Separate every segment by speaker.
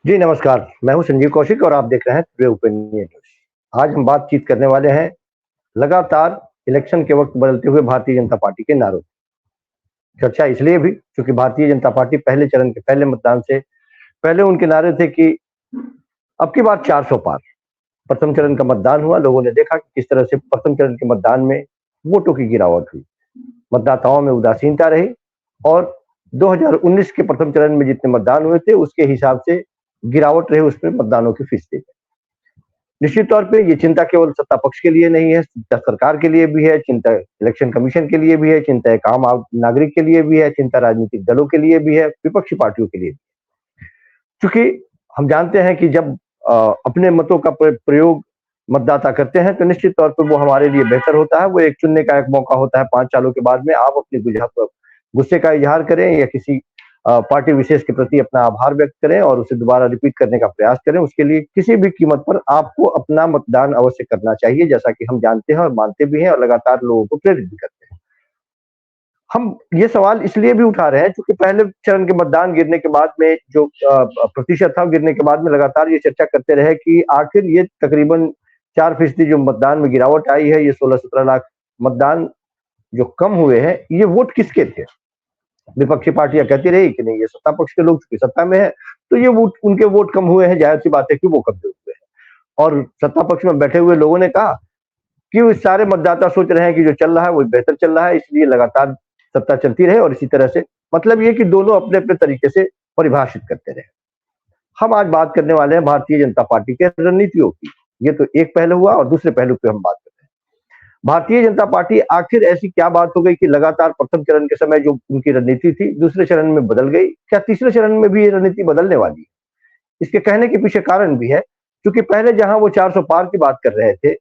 Speaker 1: जी नमस्कार, मैं हूँ संजीव कौशिक और आप देख रहे हैं टुडे ओपिनियन न्यूज़। आज हम बातचीत करने वाले हैं लगातार इलेक्शन के वक़्त बदलते हुए भारतीय जनता पार्टी के नारों पे। चर्चा इसलिए भी क्योंकि भारतीय जनता पार्टी पहले चरण के पहले मतदान से पहले उनके नारे थे कि अब की बार 400 पार। प्रथम चरण का मतदान हुआ, लोगों ने देखा कि किस तरह से प्रथम चरण के मतदान में वोटों की गिरावट हुई। मतदाताओं में उदासीनता रही और 2019 के प्रथम चरण में जितने मतदान हुए थे, उसके हिसाब से गिरावट रही उसमें मतदानों की फीसदी में। निश्चित तौर पे ये चिंता केवल सत्ता पक्ष के लिए नहीं है, चिंता सरकार के लिए भी है, चिंता इलेक्शन कमीशन के लिए भी है, चिंता एक आम नागरिक के लिए भी है, चिंता राजनीतिक दलों के लिए भी है, विपक्षी पार्टियों के लिए भी। चूँकि हम जानते हैं कि जब अपने मतों का प्रयोग मतदाता करते हैं, तो निश्चित तौर पे वो हमारे लिए बेहतर होता है। वो एक चुनने का एक मौका होता है 5 सालों के बाद में आप अपनी गुस्से का इज़हार करें या किसी पार्टी विशेष के प्रति अपना आभार व्यक्त करें और उसे दोबारा रिपीट करने का प्रयास करें। उसके लिए किसी भी कीमत पर आपको अपना मतदान अवश्य करना चाहिए, जैसा कि हम जानते हैं और मानते भी हैं और लगातार लोगों को प्रेरित भी करते हैं। हम ये सवाल इसलिए भी उठा रहे हैं क्योंकि पहले चरण के मतदान गिरने के बाद में जो प्रतिशत था गिरने के बाद में लगातार ये चर्चा करते रहे कि आखिर ये तकरीबन 4% जो मतदान में गिरावट आई है, ये 16-17 लाख मतदान जो कम हुए हैं, ये वोट किसके थे? विपक्षी पार्टियां कहती रही कि नहीं ये सत्ता पक्ष के लोग चूंकि सत्ता में है, तो ये वोट उनके वोट कम हुए हैं, जाहिर सी बात है कि वो कब्जे हुए हैं। और सत्ता पक्ष में बैठे हुए लोगों ने कहा कि वो सारे मतदाता सोच रहे हैं कि जो चल रहा है वो बेहतर चल रहा है, इसलिए लगातार सत्ता चलती रहे और इसी तरह से मतलब ये कि दोनों अपने अपने तरीके से परिभाषित करते रहे। हम आज बात करने वाले हैं भारतीय जनता पार्टी के रणनीतियों की। ये तो एक पहलू हुआ और दूसरे पहलू पे हम बात करते हैं। भारतीय जनता पार्टी आखिर ऐसी क्या बात हो गई कि लगातार प्रथम चरण के समय जो उनकी रणनीति थी, दूसरे चरण में बदल गई? क्या तीसरे चरण में भी ये रणनीति बदलने वाली है? इसके कहने के पीछे कारण भी है, क्योंकि पहले जहां वो 400 पार की बात कर रहे थे,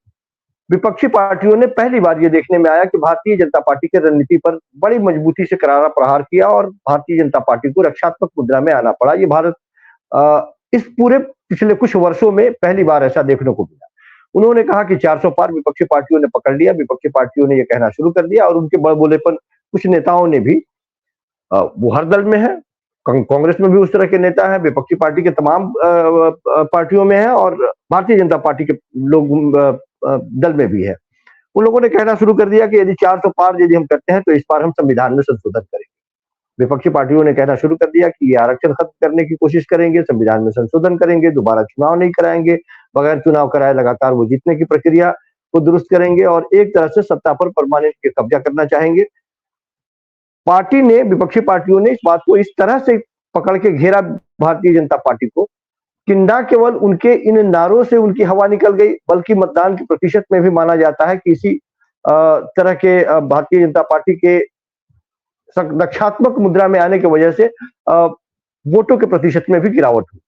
Speaker 1: विपक्षी पार्टियों ने पहली बार ये देखने में आया कि भारतीय जनता पार्टी की रणनीति पर बड़ी मजबूती से करारा प्रहार किया और भारतीय जनता पार्टी को रक्षात्मक मुद्रा में आना पड़ा। ये भारत इस पूरे पिछले कुछ वर्षों में पहली बार ऐसा देखने को मिला। उन्होंने कहा कि 400 पार विपक्षी पार्टियों ने पकड़ लिया, विपक्षी पार्टियों ने ये कहना शुरू कर दिया और उनके बड़बोलेपन कुछ नेताओं ने भी वो हर दल में है, कांग्रेस में भी उस तरह के नेता हैं, विपक्षी पार्टी के तमाम पार्टियों में है और भारतीय जनता पार्टी के लोग दल में भी है। उन लोगों ने कहना शुरू कर दिया कि यदि 400 पार यदि हम करते हैं तो इस बार हम संविधान में संशोधन करेंगे। विपक्षी पार्टियों ने कहना शुरू कर दिया कि ये आरक्षण खत्म करने की कोशिश करेंगे, संविधान में संशोधन करेंगे, दोबारा चुनाव नहीं कराएंगे, बगैर चुनाव कराए लगातार वो जीतने की प्रक्रिया को दुरुस्त करेंगे और एक तरह से सत्ता पर परमानेंट कब्जा करना चाहेंगे। पार्टी ने विपक्षी पार्टियों ने इस बात को इस तरह से पकड़ के घेरा भारतीय जनता पार्टी को कि न केवल उनके इन नारों से उनकी हवा निकल गई, बल्कि मतदान के प्रतिशत में भी माना जाता है कि इसी तरह के भारतीय जनता पार्टी के रक्षात्मक मुद्रा में आने की वजह से वोटों के प्रतिशत में भी गिरावट हुई।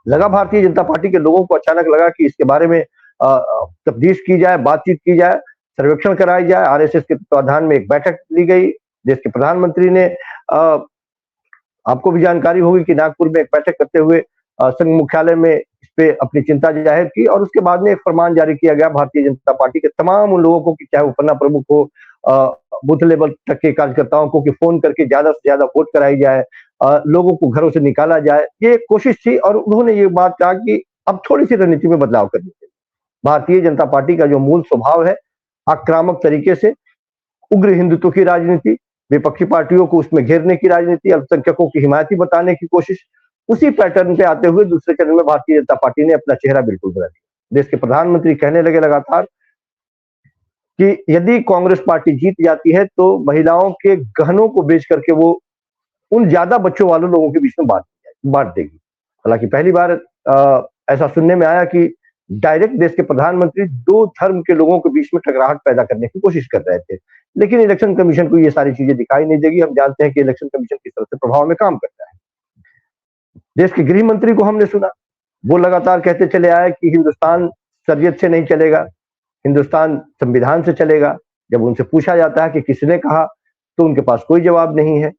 Speaker 1: लगा भारतीय जनता पार्टी के लोगों को अचानक लगा कि इसके बारे में तफ्तीश की जाए, बातचीत की जाए, सर्वेक्षण कराई जाए। आरएसएस के तत्वाधान में एक बैठक ली गई। देश के प्रधानमंत्री ने आपको भी जानकारी होगी कि नागपुर में एक बैठक करते हुए संघ मुख्यालय में इस पे अपनी चिंता जाहिर की और उसके बाद में एक फरमान जारी किया गया भारतीय जनता पार्टी के तमाम उन लोगों को कि चाहे वो पन्ना प्रमुख हो, बूथ लेवल तक के कार्यकर्ताओं को कि फोन करके ज्यादा से ज्यादा वोट कराई जाए, लोगों को घरों से निकाला जाए। ये कोशिश थी और उन्होंने ये बात कहा कि अब थोड़ी सी रणनीति में बदलाव करनी चाहिए। भारतीय जनता पार्टी का जो मूल स्वभाव है, आक्रामक तरीके से उग्र हिंदुत्व की राजनीति, विपक्षी पार्टियों को उसमें घेरने की राजनीति, अल्पसंख्यकों की हिमायती बताने की कोशिश, उसी पैटर्न पे आते हुए दूसरे चरण में भारतीय जनता पार्टी ने अपना चेहरा बिल्कुल बदल दिया। देश के प्रधानमंत्री कहने लगे लगातार कि यदि कांग्रेस पार्टी जीत जाती है तो महिलाओं के गहनों को बेच करके वो उन ज्यादा बच्चों वालों लोगों के बीच में बांट देगी। हालांकि पहली बार ऐसा सुनने में आया कि डायरेक्ट देश के प्रधानमंत्री दो धर्म के लोगों के बीच में टकराहट पैदा करने की कोशिश कर रहे थे, लेकिन इलेक्शन कमीशन को ये सारी चीजें दिखाई नहीं देगी। हम जानते हैं कि इलेक्शन कमीशन किस तरह से प्रभाव में काम करता है। देश के गृह मंत्री को हमने सुना, वो लगातार कहते चले आए कि हिंदुस्तान शरीयत से नहीं चलेगा, हिंदुस्तान संविधान से चलेगा। जब उनसे पूछा जाता है कि किसने कहा, तो उनके पास कोई जवाब नहीं है।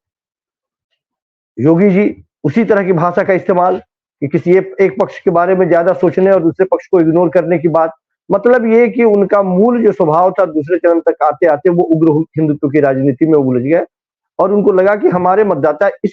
Speaker 1: योगी जी उसी तरह की भाषा का इस्तेमाल कि किसी एक पक्ष के बारे में ज्यादा सोचने और दूसरे पक्ष को इग्नोर करने की बात। मतलब ये कि उनका मूल जो स्वभाव था दूसरे चरण तक आते आते वो उग्र हिंदुत्व की राजनीति में उलझ गए और उनको लगा कि हमारे मतदाता इस